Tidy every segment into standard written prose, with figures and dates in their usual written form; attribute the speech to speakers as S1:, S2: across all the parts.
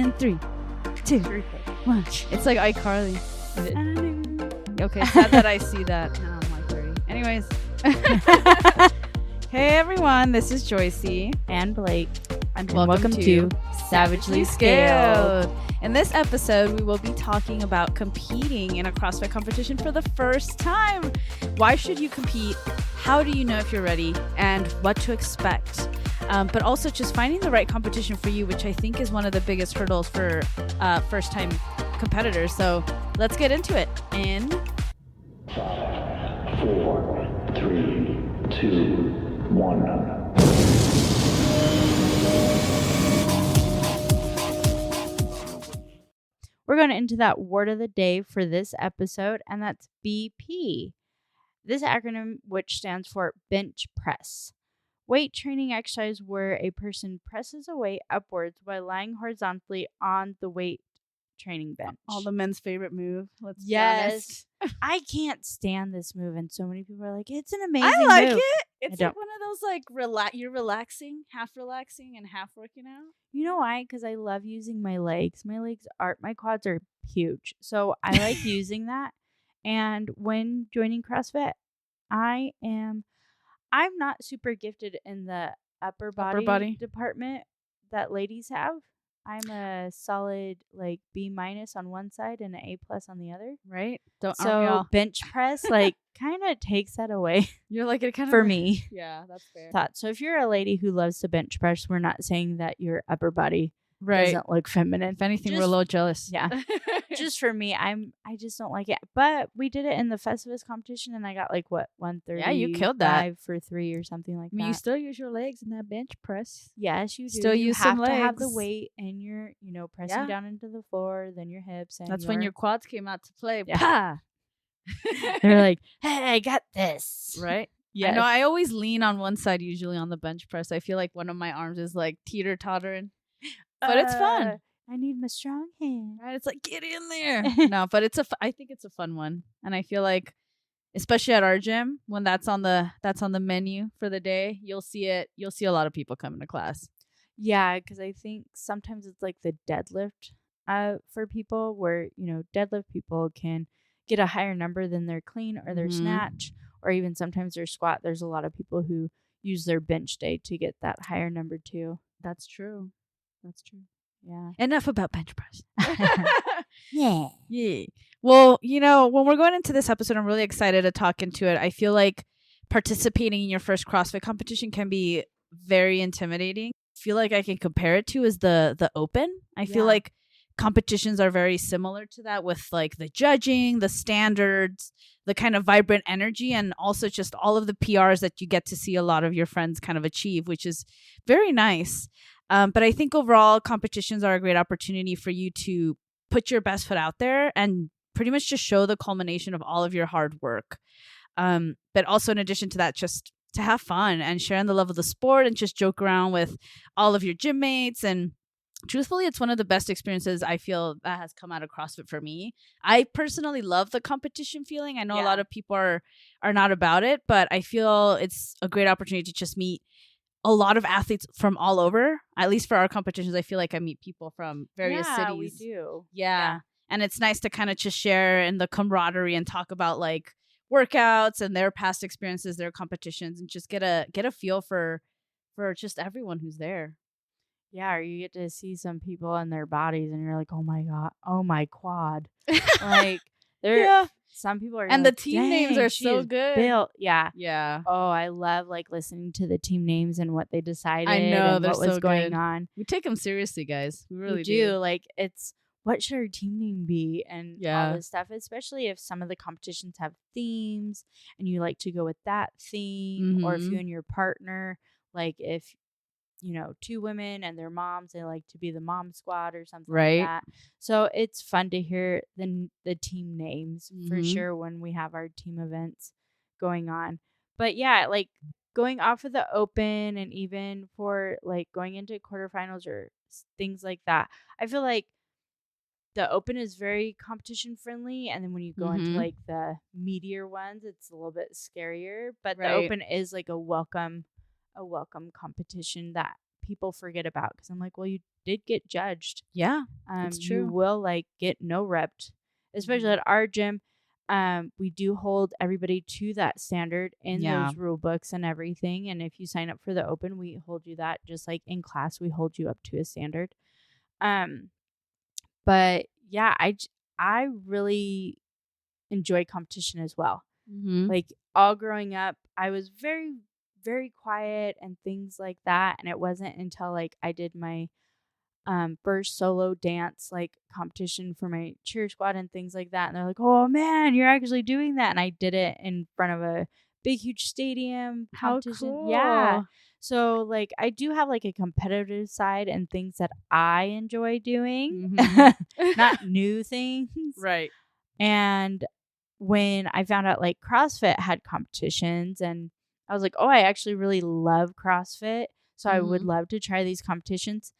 S1: In 3, 2, 1. It's like iCarly. Okay, sad that I see that. Now I'm like 30. Anyways. Hey everyone, this is Joycey.
S2: And Blake.
S1: And welcome to Savagely Scaled. In this episode, we will be talking about competing in a CrossFit competition for the first time. Why should you compete? How do you know if you're ready? And what to expect? But also just finding the right competition for you, which I think is one of the biggest hurdles for first-time competitors. So let's get into it. In
S3: 5, 4, 3, 2, 1.
S2: We're going into that word of the day for this episode, and that's BP. This acronym, which stands for bench press. Weight training exercise where a person presses a weight upwards while lying horizontally on the weight training bench.
S1: All the men's favorite move. Let's be honest.
S2: I can't stand this move, and so many people are like, it's an amazing
S1: I like
S2: move.
S1: it. It's like one of those like you're relaxing and half working out.
S2: You know why? Because I love using my legs. My quads are huge. So I like using that. And when joining CrossFit, I'm not super gifted in the upper body department that ladies have. I'm a solid like B- on one side and an A+ on the other.
S1: Right?
S2: So bench press like kind of takes that away.
S1: You're like it kind of
S2: for me.
S1: Yeah, that's fair.
S2: So if you're a lady who loves to bench press, we're not saying that your upper body doesn't look feminine.
S1: If anything, we're a little jealous.
S2: Yeah. Just for me, I just don't like it. But we did it in the Festivus competition, and I got like 130.
S1: Yeah, you killed that.
S2: for 3 or something like that.
S1: You still use your legs in that bench press.
S2: Yes, you do.
S1: Still
S2: you
S1: use
S2: have
S1: some
S2: to have the
S1: legs.
S2: weight, and you're pressing down into the floor, then your hips, and
S1: that's when your quads came out to play.
S2: Yeah.
S1: Pah!
S2: They're like, hey, I got this.
S1: Right?
S2: Yeah.
S1: I know. I always lean on one side usually on the bench press. I feel like one of my arms is like teeter-tottering. But it's fun.
S2: I need my strong hand.
S1: Right? It's like, get in there. No, but I think it's a fun one. And I feel like, especially at our gym, when that's on the menu for the day, you'll see it. You'll see a lot of people coming to class.
S2: Yeah, because I think sometimes it's like the deadlift for people where, deadlift people can get a higher number than their clean or their snatch, or even sometimes their squat. There's a lot of people who use their bench day to get that higher number too.
S1: That's true.
S2: Yeah.
S1: Enough about bench press.
S2: Yeah.
S1: Well, when we're going into this episode, I'm really excited to talk into it. I feel like participating in your first CrossFit competition can be very intimidating. I feel like I can compare it to is the Open. I feel like competitions are very similar to that with like the judging, the standards, the kind of vibrant energy, and also just all of the PRs that you get to see a lot of your friends kind of achieve, which is very nice. But I think overall competitions are a great opportunity for you to put your best foot out there and pretty much just show the culmination of all of your hard work. But also in addition to that, just to have fun and share in the love of the sport and just joke around with all of your gym mates. And truthfully, it's one of the best experiences I feel that has come out of CrossFit for me. I personally love the competition feeling. I know a lot of people are not about it, but I feel it's a great opportunity to just meet a lot of athletes from all over. At least for our competitions, I feel like I meet people from various cities.
S2: Yeah, we do.
S1: Yeah. And it's nice to kind of just share in the camaraderie and talk about like workouts and their past experiences, their competitions, and just get a feel for just everyone who's there.
S2: Yeah, or you get to see some people in their bodies and you're like, oh my God, oh my quad. Like some people are
S1: and
S2: like,
S1: the team names are so good.
S2: Built. Yeah.
S1: Yeah.
S2: Oh, I love like listening to the team names and what they decided.
S1: I know,
S2: and
S1: they're
S2: what was
S1: so
S2: going
S1: good.
S2: on.
S1: We take them seriously, guys. We really
S2: do. Like it's what should our team name be and all this stuff, especially if some of the competitions have themes and you like to go with that theme, or if you and your partner, like if 2 women and their moms, they like to be the mom squad or something like that. So it's fun to hear the team names for sure when we have our team events going on. But yeah, like going off of the Open and even for like going into quarterfinals or things like that, I feel like the Open is very competition friendly, and then when you go into like the meatier ones, it's a little bit scarier. But the Open is like a welcome competition that people forget about, because I'm like, well, you did get judged.
S1: Yeah, that's true.
S2: You will like get no repped, especially at our gym. We do hold everybody to that standard in those rule books and everything. And if you sign up for the open, we hold you that, just like in class, we hold you up to a standard. But yeah, I really enjoy competition as well. Like all growing up, I was very, very quiet and things like that. And it wasn't until like I did my first solo dance like competition for my cheer squad and things like that, and they're like, oh man, you're actually doing that. And I did it in front of a big huge stadium competition.
S1: How cool.
S2: Yeah, so like I do have like a competitive side and things that I enjoy doing, not new things,
S1: right?
S2: And when I found out like CrossFit had competitions, and I was like, oh, I actually really love CrossFit, so I would love to try these competitions.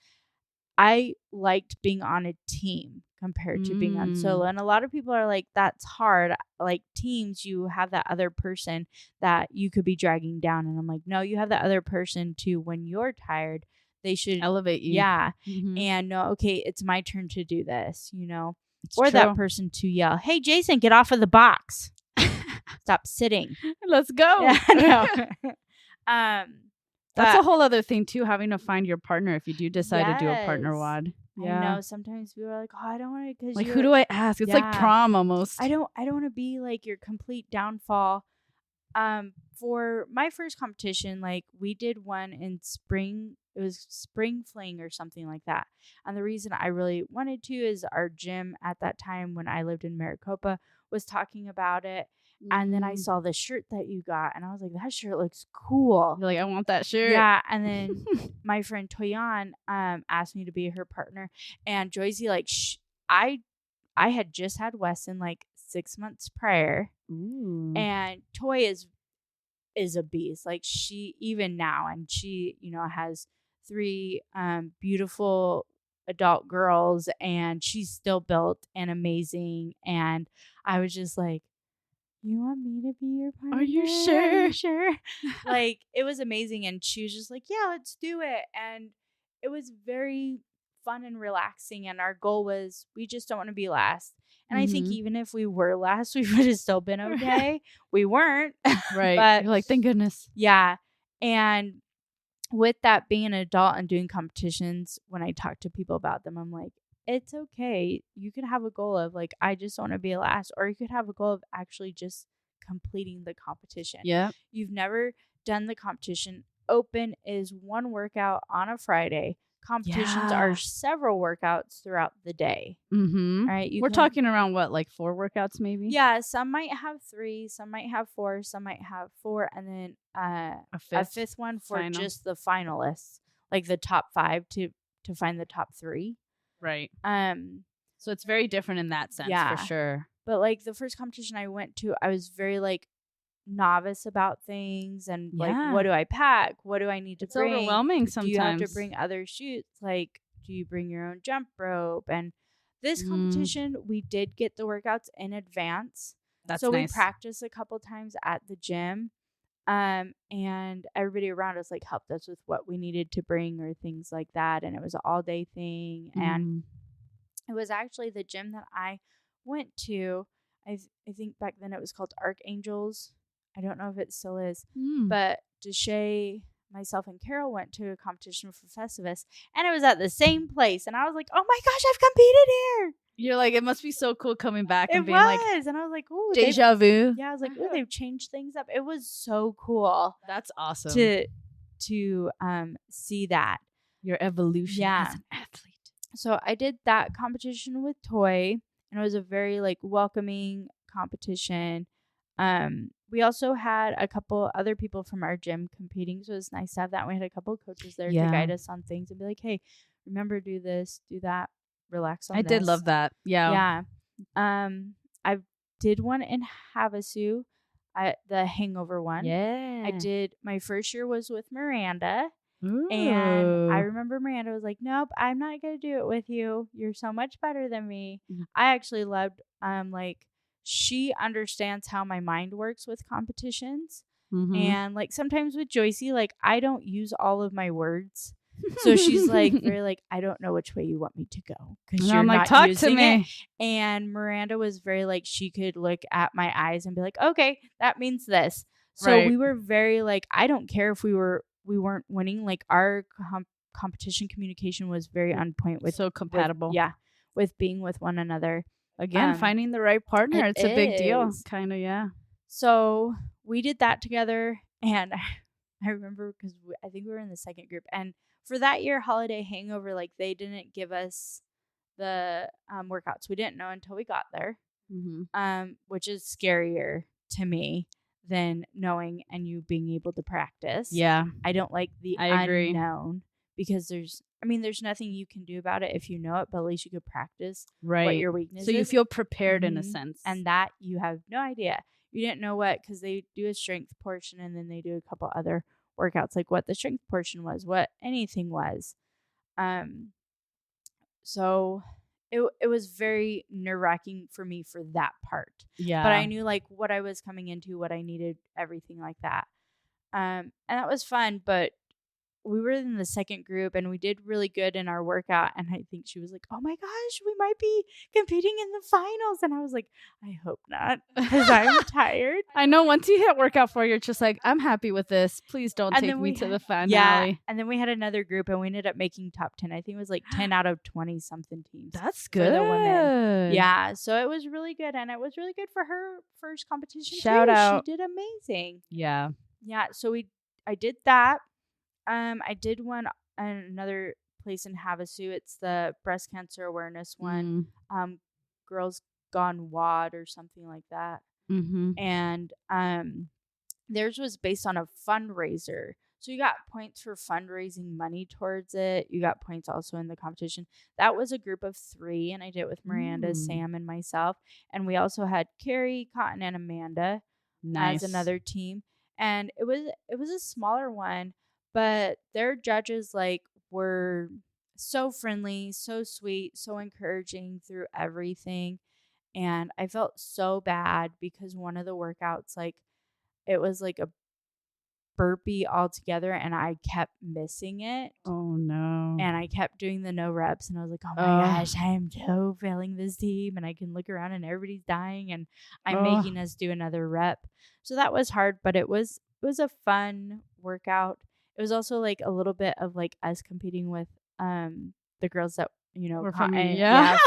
S2: I liked being on a team compared to being on solo. And a lot of people are like, that's hard. Like teams, you have that other person that you could be dragging down. And I'm like, no, you have that other person too. When you're tired, they should
S1: elevate you.
S2: Yeah. And no, okay, it's my turn to do this, you know, it's or true. That person to yell, hey, Jason, get off of the box. Stop sitting.
S1: Let's go.
S2: Yeah, no.
S1: That's a whole other thing too, having to find your partner if you do decide to do a partner WOD.
S2: Yeah. I know sometimes people are like, oh, I don't want to, because
S1: like, who do I ask? It's like prom almost.
S2: I don't want to be like your complete downfall. For my first competition, like we did one in spring. It was spring fling or something like that. And the reason I really wanted to is our gym at that time when I lived in Maricopa was talking about it. And then I saw the shirt that you got, and I was like, that shirt looks cool.
S1: You're like, I want that shirt.
S2: Yeah. And then my friend Toyan asked me to be her partner. And Joycey, like, I had just had Weston like 6 months prior. And Toy is a beast. Like, she, even now, and she, you know, has 3 beautiful adult girls, and she's still built and amazing. And I was just like, you want me to be your partner?
S1: Are you sure?
S2: Like, it was amazing. And she was just like, yeah, let's do it. And it was very fun and relaxing. And our goal was, we just don't want to be last. And I think even if we were last, we would have still been okay. We weren't.
S1: Right.
S2: But
S1: you're like, thank goodness.
S2: Yeah. And with that, being an adult and doing competitions, when I talk to people about them, I'm like, it's okay. You could have a goal of like, I just want to be last, or you could have a goal of actually just completing the competition.
S1: Yeah.
S2: You've never done the competition. Open is one workout on a Friday. Competitions are several workouts throughout the day. Right?
S1: We're talking around what, like 4 workouts maybe?
S2: Yeah. Some might have 3, some might have 4, some might have 4, and then a fifth one for just the finalists, like the top 5 to find the top 3.
S1: Right. So it's very different in that sense, for sure.
S2: But like the first competition I went to, I was very like novice about things, and like, what do I pack? What do I need to bring?
S1: It's overwhelming sometimes.
S2: Do you have to bring other chutes? Like, do you bring your own jump rope? And this competition, we did get the workouts in advance.
S1: That's
S2: so
S1: nice.
S2: We practiced a couple times at the gym. And everybody around us like helped us with what we needed to bring or things like that. And it was an all day thing. And it was actually the gym that I went to. I think back then it was called Archangels. I don't know if it still is, but Deshay, myself, and Carol went to a competition for Festivus, and it was at the same place. And I was like, oh my gosh, I've competed here.
S1: You're like, it must be so cool coming back and being
S2: like,
S1: and
S2: I was like, oh,
S1: deja vu.
S2: Yeah, I was like, oh, they've changed things up. It was so cool.
S1: That's awesome
S2: to see that,
S1: your evolution as an athlete.
S2: So I did that competition with Toy, and it was a very like welcoming competition. We also had a couple other people from our gym competing, so it was nice to have that. We had a couple of coaches there to guide us on things and be like, hey, remember, do this, do that, relax on this.
S1: I did love that. Yeah.
S2: I did one in Havasu, the hangover one.
S1: Yeah.
S2: I did, my first year was with Miranda.
S1: Ooh.
S2: And I remember Miranda was like, nope, I'm not going to do it with you. You're so much better than me. I actually loved, like, she understands how my mind works with competitions. And like sometimes with Joycey, like I don't use all of my words. So she's like, very like, I don't know which way you want me to go because you're
S1: I'm like,
S2: not
S1: talk
S2: using
S1: to me.
S2: it. And Miranda was very like, she could look at my eyes and be like, okay, that means this. So
S1: Right.
S2: we were very like, I don't care if we weren't winning. Like our competition communication was very on point with
S1: so compatible.
S2: with being with one another.
S1: Again, finding the right partner, it's a big deal. Kind of, yeah.
S2: So we did that together, and I remember because I think we were in the second group, and for that year holiday hangover, like they didn't give us the workouts. We didn't know until we got there, which is scarier to me than knowing and you being able to practice.
S1: Yeah.
S2: I don't like the unknown because there's nothing you can do about it if you know it, but at least you could practice what your weakness is.
S1: So you feel prepared in a sense.
S2: And that you have no idea. You didn't know what, because they do a strength portion and then they do a couple other workouts, like what the strength portion was, what anything was. So it was very nerve-wracking for me for that part.
S1: Yeah.
S2: But I knew like what I was coming into, what I needed, everything like that. And that was fun, but we were in the second group and we did really good in our workout. And I think she was like, oh my gosh, we might be competing in the finals. And I was like, I hope not, because I'm tired.
S1: I know once you hit workout 4, you're just like, I'm happy with this. Please don't take me to the finale.
S2: Yeah. And then we had another group and we ended up making top 10. I think it was like 10 out of 20 something teams.
S1: That's good.
S2: For the women. Yeah. So it was really good. And it was really good for her first competition.
S1: Shout out.
S2: She did amazing.
S1: Yeah.
S2: Yeah. So I did that. I did one in another place in Havasu. It's the breast cancer awareness one. Girls Gone WAD or something like that. And theirs was based on a fundraiser. So you got points for fundraising money towards it. You got points also in the competition. That was a group of 3, and I did it with Miranda, Sam, and myself. And we also had Carrie, Cotton, and Amanda as another team. And it was a smaller one. But their judges were so friendly, so sweet, so encouraging through everything. And I felt so bad because one of the workouts, it was like a burpee altogether and I kept missing it.
S1: Oh no.
S2: And I kept doing the no reps and I was like, oh my gosh, I am so failing this team. And I can look around and everybody's dying and I'm making us do another rep. So that was hard, but it was a fun workout. It was also like a little bit of like us competing with the girls that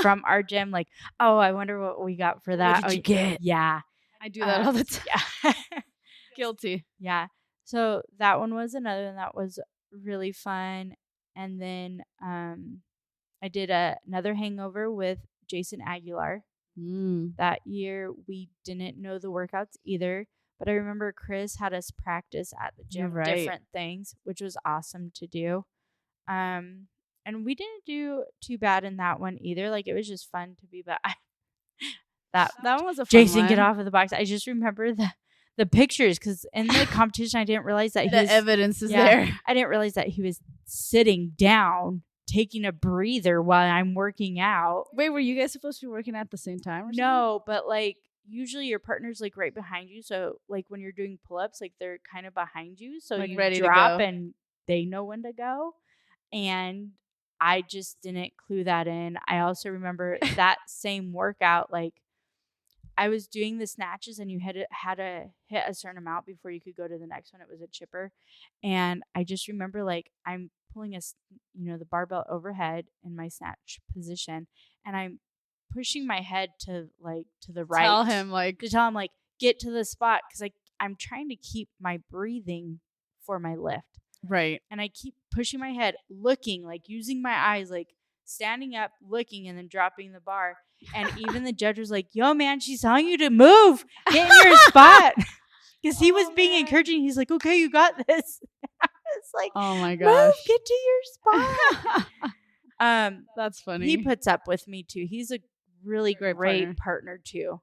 S2: from our gym. Like, oh, I wonder what we got for that.
S1: What did you get?
S2: Yeah,
S1: I do that all the time.
S2: Yeah.
S1: Guilty.
S2: Yeah. So that one was another, and that was really fun. And then I did another hangover with Jason Aguilar. That year we didn't know the workouts either. But I remember Chris had us practice at the gym different things, which was awesome to do. And we didn't do too bad in that one either. Like, it was just fun to be back. That
S1: one was a fun
S2: Jason,
S1: one.
S2: Get off of the box. I just remember the pictures because in the competition, I didn't realize that
S1: the evidence is there.
S2: I didn't realize that he was sitting down, taking a breather while I'm working out.
S1: Wait, were you guys supposed to be working at the same time?
S2: No, but usually your partner's right behind you. So when you're doing pull-ups, they're kind of behind you. So you ready drop to go. And they know when to go. And I just didn't clue that in. I also remember that same workout, I was doing the snatches and you had to hit a certain amount before you could go to the next one. It was a chipper. And I just remember I'm pulling the barbell overhead in my snatch position and I'm pushing my head to the right.
S1: Tell him
S2: get to the spot because I'm trying to keep my breathing for my lift.
S1: Right.
S2: And I keep pushing my head, looking, using my eyes, standing up, looking, and then dropping the bar. And even the judge was like, yo, man, she's telling you to move. Get in your spot. Because he was being encouraging. He's like, okay, you got this. It's like,
S1: oh my gosh.
S2: Move, get to your spot.
S1: That's funny.
S2: He puts up with me too. He's a really great partner too.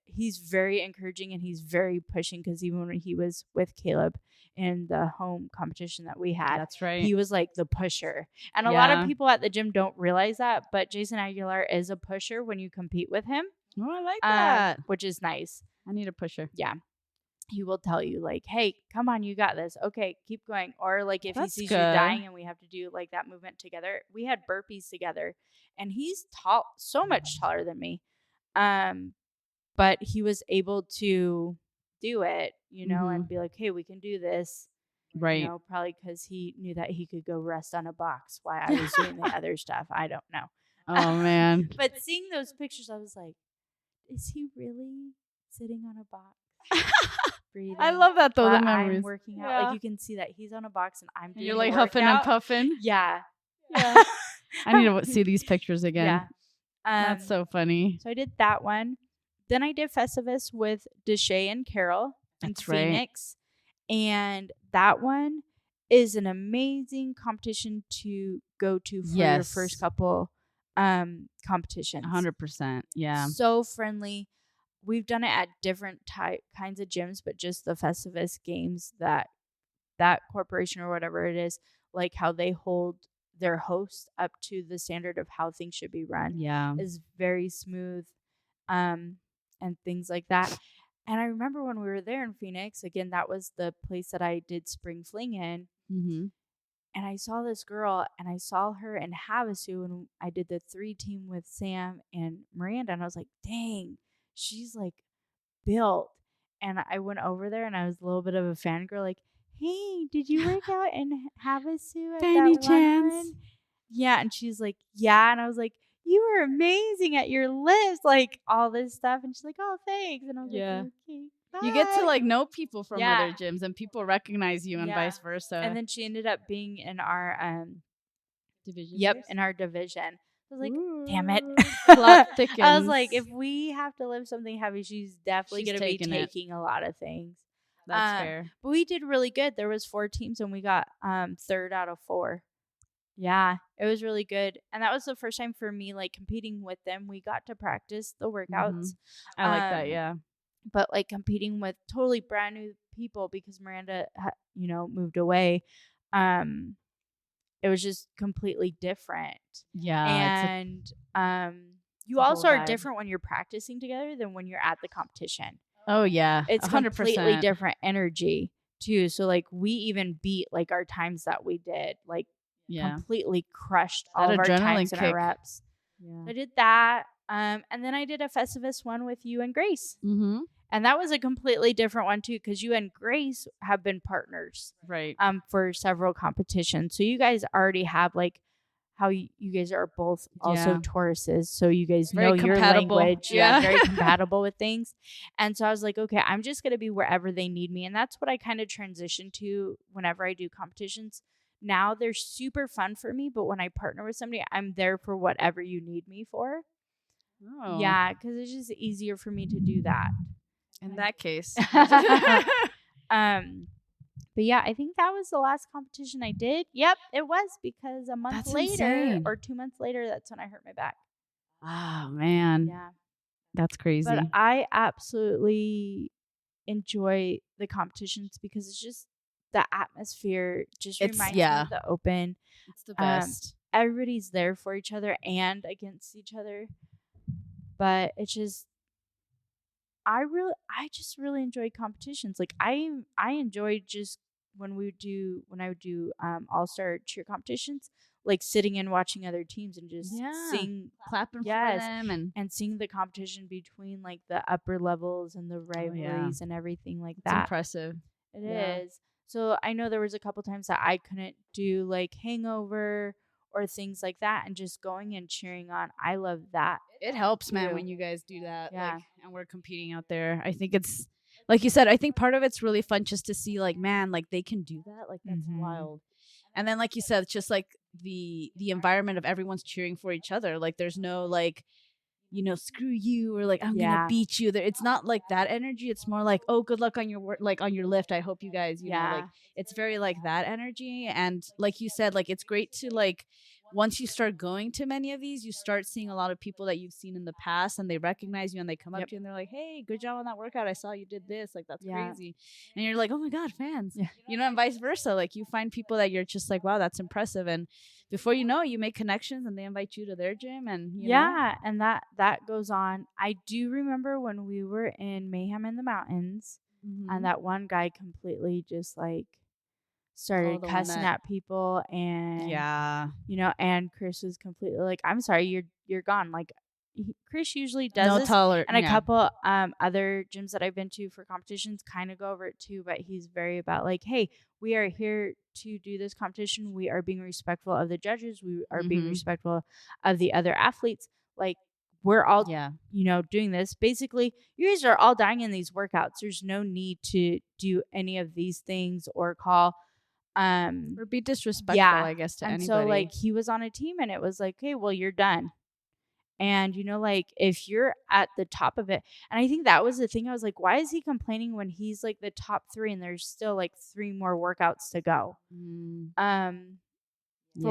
S2: He's very encouraging and he's very pushing because even when he was with Caleb in the home competition that we had,
S1: that's right,
S2: he was the pusher. And a lot of people at the gym don't realize that, but Jason Aguilar is a pusher when you compete with him.
S1: Oh, I like that.
S2: Which is nice.
S1: I need a pusher.
S2: Yeah. he will tell you like, hey, come on, you got this. Okay, keep going. Or like if
S1: That's
S2: he sees
S1: good.
S2: you dying and we have to do like that movement together. We had burpees together, and he's tall, so much taller than me. But he was able to do it, you know, and be like, hey, we can do this.
S1: Right.
S2: You know, probably because he knew that he could go rest on a box while I was doing the other stuff. I don't know.
S1: Oh, man.
S2: But seeing those pictures, I was like, is he really sitting on a box? Breathing.
S1: I love that though.
S2: While
S1: The memories.
S2: I'm working out, like you can see that he's on a box and I'm doing.
S1: You're like huffing and puffing.
S2: Yeah.
S1: I need to see these pictures again.
S2: Yeah.
S1: That's so funny.
S2: So I did that one. Then I did Festivus with Deshay and Carol in Phoenix, and that one is an amazing competition to go to for your first couple competitions.
S1: 100%. Yeah.
S2: So friendly. We've done it at different kinds of gyms, but just the Festivus games that corporation or whatever it is, like how they hold their hosts up to the standard of how things should be run, is very smooth, and things like that. And I remember when we were there in Phoenix, again, that was the place that I did spring fling in.
S1: Mm-hmm.
S2: And I saw this girl, and I saw her in Havasu, and I did the 3-team with Sam and Miranda, and I was like, dang, she's like built. And I went over there, and I was a little bit of a fangirl, like, hey, did you work out in Havasu at
S1: Any
S2: that
S1: chance?
S2: one? Yeah. And she's like, yeah. And I was like, you were amazing at your lifts, like all this stuff. And she's like, oh, thanks. And I was like, okay, bye.
S1: You get to like know people from other gyms, and people recognize you and vice versa.
S2: And then she ended up being in our
S1: division.
S2: Yep, in our division. I was like, damn it.
S1: Plot thickens.
S2: I was like, if we have to lift something heavy, she's definitely going to be taking a lot of things.
S1: That's fair.
S2: But we did really good. There was 4 teams, and we got 3rd out of 4. Yeah, it was really good. And that was the first time for me, like, competing with them. We got to practice the workouts.
S1: I like that, yeah.
S2: But, like, competing with totally brand new people because Miranda, moved away. It was just completely different.
S1: Yeah.
S2: And you also are different when you're practicing together than when you're at the competition.
S1: Oh, yeah.
S2: It's
S1: 100%.
S2: completely different energy, too. So, like, we even beat, like, our times that we did. Like, completely crushed all of our times and our reps. Yeah. I did that. And then I did a Festivus one with you and Grace.
S1: Mm-hmm.
S2: And that was a completely different one, too, because you and Grace have been partners.
S1: Right.
S2: For several competitions. So you guys already have, like, how you guys are both also Tauruses. So you guys know your language. Yeah. Very compatible with things. And so I was like, okay, I'm just going to be wherever they need me. And that's what I kind of transition to whenever I do competitions. Now they're super fun for me. But when I partner with somebody, I'm there for whatever you need me for. Oh. Yeah, because it's just easier for me to do that.
S1: In that case.
S2: But yeah, I think that was the last competition I did. Yep, it was, because a month later or 2 months later, that's when I hurt my back.
S1: Oh, man.
S2: Yeah.
S1: That's crazy.
S2: But I absolutely enjoy the competitions because it's just the atmosphere just reminds me of the open.
S1: It's the best.
S2: Everybody's there for each other and against each other. But it's just I just really enjoy competitions. Like I enjoy just when I would do all-star cheer competitions, like sitting and watching other teams and just seeing,
S1: clapping for them
S2: and seeing the competition between like the upper levels and the rivalries and everything like that.
S1: It's impressive.
S2: It is. So I know there was a couple times that I couldn't do like hangover or things like that, and just going and cheering on. I love that.
S1: It helps, man, when you guys do that. Yeah. And we're competing out there. I think it's, like you said, I think part of it's really fun just to see, like, man, like, they can do that. Like, that's wild. And then, like you said, it's just, like, the environment of everyone's cheering for each other. Like, there's no, like, screw you, or, like, I'm going to beat you. It's not, like, that energy. It's more like, oh, good luck on your work, like, on your lift. I hope you guys, know, like, it's very, like, that energy. And, like you said, like, it's great to, like, once you start going to many of these, you start seeing a lot of people that you've seen in the past, and they recognize you, and they come up to you and they're like, hey, good job on that workout. I saw you did this. Like, that's crazy. And you're like, oh my God, fans. Yeah. And vice versa. Like, you find people that you're just like, wow, that's impressive. And before you know it, you make connections and they invite you to their gym. And you know.
S2: And that goes on. I do remember when we were in Mayhem in the Mountains. And that one guy completely just like started cussing at people, and you know, and Chris was completely like, I'm sorry, you're gone. Like Chris usually does this, and a couple other gyms that I've been to for competitions kind of go over it too, but he's very about like, hey, we are here to do this competition, we are being respectful of the judges, we are being respectful of the other athletes, like we're all you know, doing this. Basically, you guys are all dying in these workouts. There's no need to do any of these things or call
S1: or be disrespectful, I guess, to anybody.
S2: So like he was on a team, and it was like, hey, well, you're done. And, you know, like if you're at the top of it, and I think that was the thing. I was like, why is he complaining when he's like the top 3 and there's still like 3 more workouts to go? For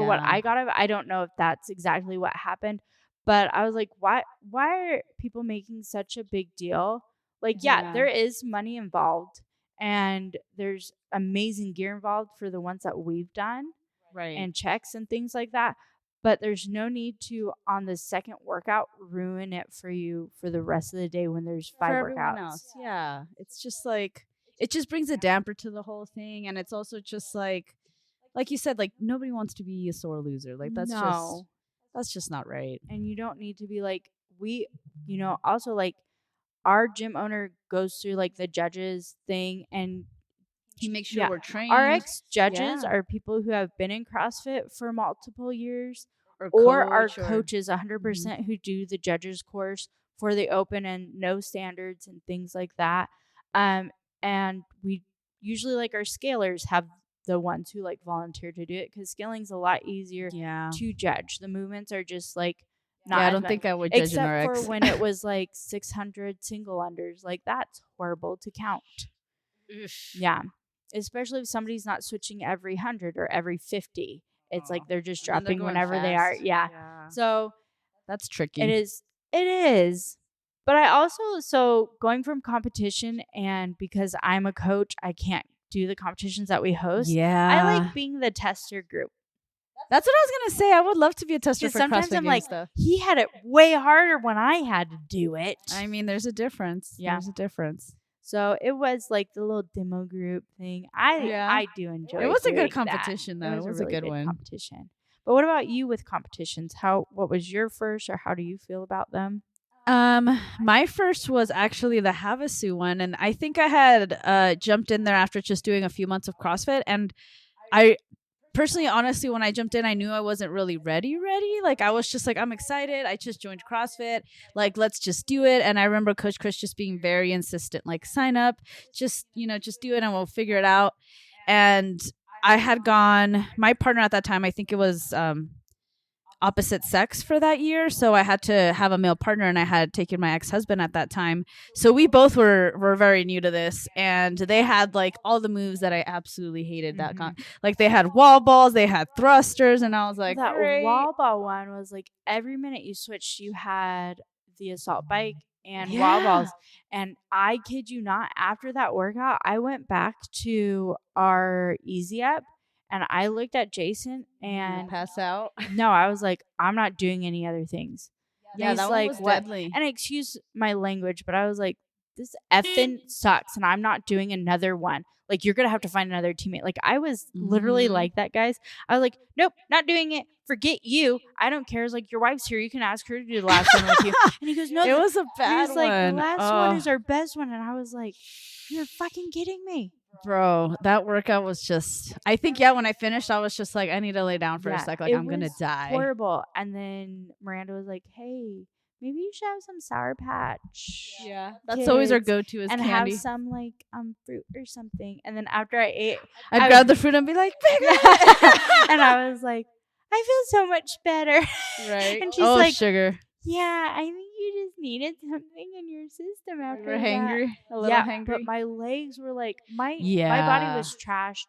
S2: what I got of it, I don't know if that's exactly what happened, but I was like, why are people making such a big deal? Like, there is money involved, and there's amazing gear involved for the ones that we've done, and checks and things like that. But there's no need to, on the second workout, ruin it for you for the rest of the day when there's 5 workouts.
S1: Else. Yeah. It's just like, it just brings a damper to the whole thing. And it's also just like you said, like nobody wants to be a sore loser. Like that's just not right.
S2: And you don't need to be like, we, you know, also like our gym owner goes through like the judges thing, and
S1: he makes sure we're trained.
S2: Our ex-judges are people who have been in CrossFit for multiple years, or our coaches 100% who do the judges course for the open and no standards and things like that. And we usually like our scalers have the ones who like volunteer to do it, because scaling's a lot easier to judge. The movements are just like not
S1: I don't think I would judge an RX.
S2: Except for when it was like 600 single unders. Like that's horrible to count. Yeah. Especially if somebody's not switching every 100 or every 50. It's like they're just dropping whenever they are. Yeah. So
S1: that's tricky.
S2: It is. But I also, so going from competition, and because I'm a coach, I can't do the competitions that we host.
S1: Yeah.
S2: I like being the tester group.
S1: That's what I was going to say. I would love to be a tester for
S2: sometimes
S1: CrossFit
S2: I'm like,
S1: stuff.
S2: He had it way harder when I had to do it.
S1: I mean, there's a difference.
S2: Yeah.
S1: There's a difference.
S2: So it was like the little demo group thing. I do enjoy it.
S1: It was a good competition, though. It was a good one.
S2: Competition. But what about you with competitions? What was your first, or how do you feel about them?
S1: My first was actually the Havasu one, and I think I had jumped in there after just doing a few months of CrossFit, and I personally, honestly, when I jumped in, I knew I wasn't really ready. Like, I was just like, I'm excited. I just joined CrossFit. Like, let's just do it. And I remember Coach Chris just being very insistent, like, sign up, just do it and we'll figure it out. And I had gone, my partner at that time, I think it was opposite sex for that year, so I had to have a male partner, and I had taken my ex-husband at that time, so we both were very new to this, and they had like all the moves that I absolutely hated. Like they had wall balls, they had thrusters, and I was like,
S2: that
S1: great.
S2: Wall ball one was like every minute you switched, you had the assault bike and wall balls, and I kid you not, after that workout I went back to our easy up, and I looked at Jason and
S1: pass out.
S2: No, I was like, I'm not doing any other things.
S1: Yeah, that one was deadly.
S2: And excuse my language, but I was like, this effing sucks, and I'm not doing another one. Like, you're gonna have to find another teammate. Like, I was literally like that, guys. I was like, nope, not doing it. Forget you. I don't care. It's like, your wife's here. You can ask her to do the last one with you. And he goes, no,
S1: it was a bad
S2: one. Like, the last one is our best one. And I was like, you're fucking kidding me.
S1: Bro, that workout was just, I think, when I finished, I was just like, I need to lay down for a sec. Like, I'm going to die.
S2: Horrible. And then Miranda was like, hey, maybe you should have some Sour Patch.
S1: Yeah. That's always our go-to is candy.
S2: And have some, like, fruit or something. And then after I ate,
S1: I'd grab the fruit and be like, bigger.
S2: And I was like, I feel so much better.
S1: Right.
S2: And she's like,
S1: sugar.
S2: Yeah, I think you just needed something in your system after
S1: that. Hangry, a little hangry.
S2: But my legs were like, my body was trashed.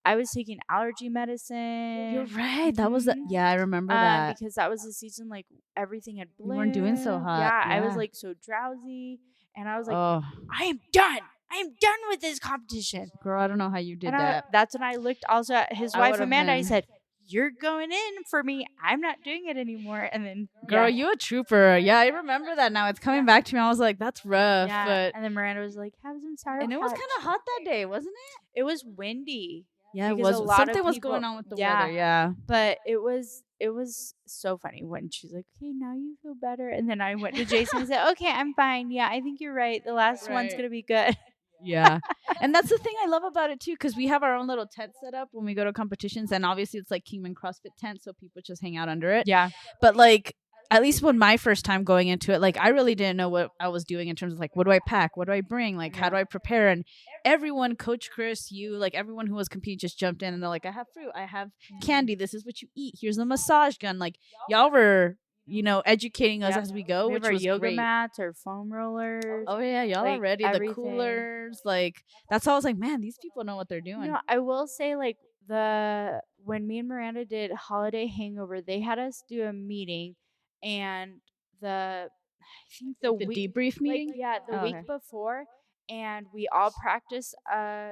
S2: I was taking allergy medicine.
S1: You're right. That was I remember that.
S2: Because that was the season, like, everything had bloomed.
S1: You weren't doing so hot.
S2: Yeah, I was like so drowsy, and I was like, I am done. I am done with this competition.
S1: Girl, I don't know how you did that.
S2: That's when I looked also at his wife, Amanda. I said, you're going in for me. I'm not doing it anymore. And then,
S1: girl, you a trooper. Yeah, I remember that now. It's coming back to me. I was like, that's rough.
S2: Yeah.
S1: But
S2: And then Miranda was like, have some Sour
S1: and it was kind of hot that day, wasn't it?
S2: It was windy.
S1: Yeah, it
S2: because
S1: was.
S2: a lot
S1: Something
S2: of
S1: was
S2: people-
S1: going on with the
S2: yeah.
S1: weather. Yeah.
S2: But it was so funny when she's like, okay, now you feel better. And then I went to Jason and said, okay, I'm fine. Yeah, I think you're right. The last one's
S1: Right.
S2: going to be good.
S1: Yeah. And that's the thing I love about it too, because we have our own little tent set up when we go to competitions, and obviously it's like Kingman CrossFit tent, so people just hang out under it.
S2: Yeah.
S1: But like, at least when my first time going into it, like I really didn't know what I was doing in terms of like, what do I pack? What do I bring? Like, how do I prepare? And everyone, Coach Chris, you, like everyone who was competing just jumped in and they're like, I have fruit, I have candy, this is what you eat, here's the massage gun. Like, y'all were, you know, educating us as we go,
S2: We have
S1: which
S2: our
S1: was
S2: yoga
S1: great.
S2: mats, our foam rollers.
S1: Oh yeah, y'all
S2: like,
S1: are ready.
S2: everything.
S1: The coolers, like that's how I was like, man, these people know what they're doing.
S2: You know, I will say, like, when me and Miranda did Holiday Hangover, they had us do a meeting, and I think the week,
S1: debrief meeting.
S2: the week before, and we all practiced a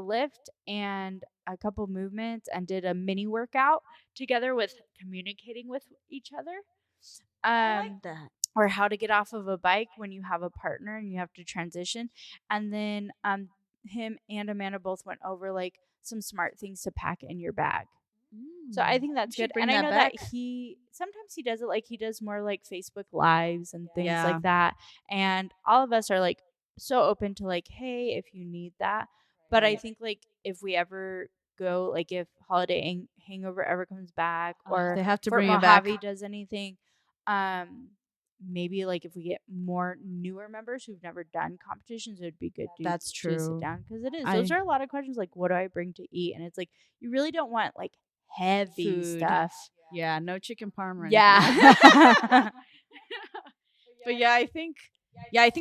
S2: lift and a couple movements and did a mini workout together with communicating with each other.
S1: I like that.
S2: Or how to get off of a bike when you have a partner and you have to transition. And then him and Amanda both went over like some smart things to pack in your bag. So I think that's good. And I know that sometimes he does it, like he does more like Facebook Lives and things like that. And all of us are like so open to like, hey, if you need that. But I think like if we ever go, like if Holiday Hangover ever comes back, or
S1: they have to
S2: Fort
S1: bring it back.
S2: Mojave does anything, maybe like if we get more newer members who've never done competitions, it would be good to sit down, because those are a lot of questions, like what do I bring to eat, and it's like you really don't want like heavy stuff.
S1: Yeah, no chicken parm.
S2: Yeah.
S1: But yeah, I think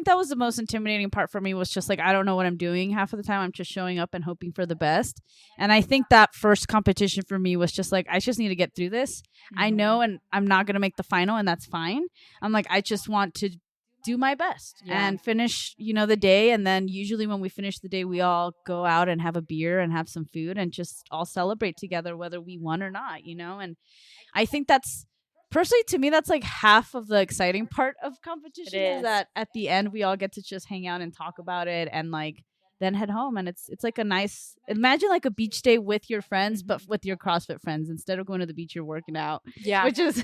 S1: that was the most intimidating part for me, was just like, I don't know what I'm doing half of the time. I'm just showing up and hoping for the best. And I think that first competition for me was just like, I just need to get through this. Mm-hmm. I know, and I'm not going to make the final, and that's fine. I'm like, I just want to do my best and finish, the day. And then usually when we finish the day, we all go out and have a beer and have some food and just all celebrate together, whether we won or not, and I think that's, personally, to me, that's like half of the exciting part of competition, is that at the end we all get to just hang out and talk about it and like then head home. And it's like a nice, imagine like a beach day with your friends, but with your CrossFit friends. Instead of going to the beach, you're working out, which is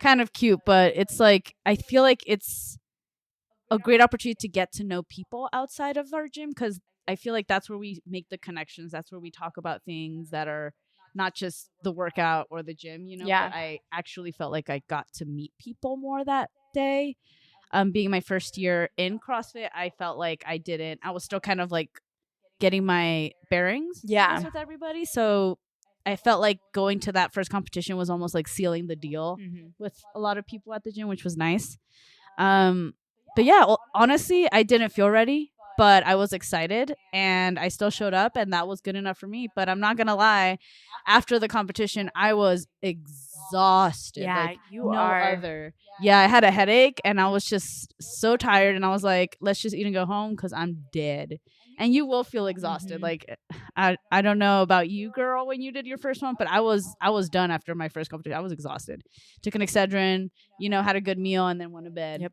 S1: kind of cute. But it's like, I feel like it's a great opportunity to get to know people outside of our gym, because I feel like that's where we make the connections. That's where we talk about things that are not just the workout or the gym, But I actually felt like I got to meet people more that day. Being my first year in CrossFit, I felt like I was still kind of like getting my bearings with everybody. So I felt like going to that first competition was almost like sealing the deal with a lot of people at the gym, which was nice. But yeah, well, honestly, I didn't feel ready, but I was excited and I still showed up, and that was good enough for me. But I'm not going to lie, after the competition, I was exhausted.
S2: Yeah,
S1: like, Yeah, I had a headache and I was just so tired, and I was like, let's just eat and go home because I'm dead. And you will feel exhausted. Like, I don't know about you, girl, when you did your first one, but I was done after my first competition. I was exhausted. Took an Excedrin, had a good meal, and then went to bed.
S2: Yep.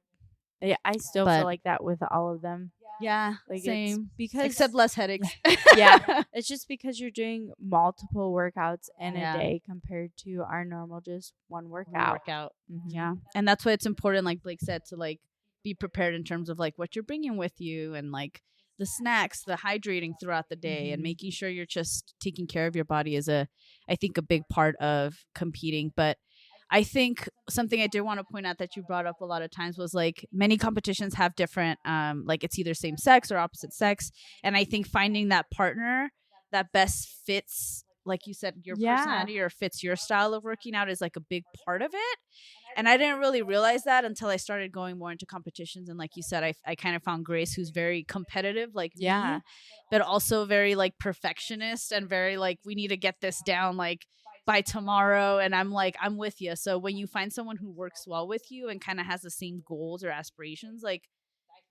S2: Yeah, I still feel like that with all of them.
S1: Yeah,
S2: like
S1: same.
S2: Because
S1: except less headaches.
S2: Yeah, it's just because you're doing multiple workouts in a day compared to our normal just one workout.
S1: Mm-hmm. Yeah, and that's why it's important, like Blake said, to like be prepared in terms of like what you're bringing with you, and like the snacks, the hydrating throughout the day, and making sure you're just taking care of your body is I think a big part of competing. But I think something I did want to point out that you brought up a lot of times was like many competitions have different, like it's either same sex or opposite sex. And I think finding that partner that best fits, like you said, your personality or fits your style of working out is like a big part of it. And I didn't really realize that until I started going more into competitions. And like you said, I kind of found Grace, who's very competitive, like me, but also very like perfectionist and very like, we need to get this down like by tomorrow. And I'm like, I'm with you. So when you find someone who works well with you and kind of has the same goals or aspirations, like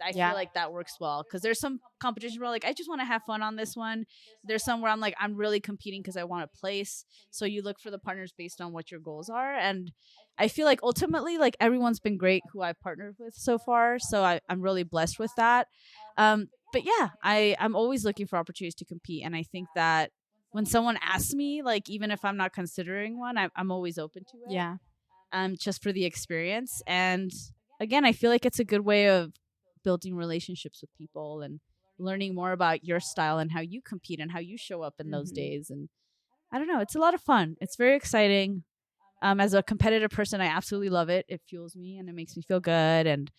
S1: I feel like that works well, because there's some competitions where like I just want to have fun on this one. There's some where I'm like I'm really competing because I want a place. So you look for the partners based on what your goals are, and I feel like ultimately like everyone's been great who I've partnered with so far. So I'm really blessed with that. But yeah, I'm always looking for opportunities to compete, and I think that when someone asks me, like even if I'm not considering one, I'm always open to it.
S2: Yeah.
S1: Just for the experience. And again, I feel like it's a good way of building relationships with people and learning more about your style and how you compete and how you show up in those days. And I don't know, it's a lot of fun. It's very exciting. As a competitive person, I absolutely love it. It fuels me and it makes me feel good. And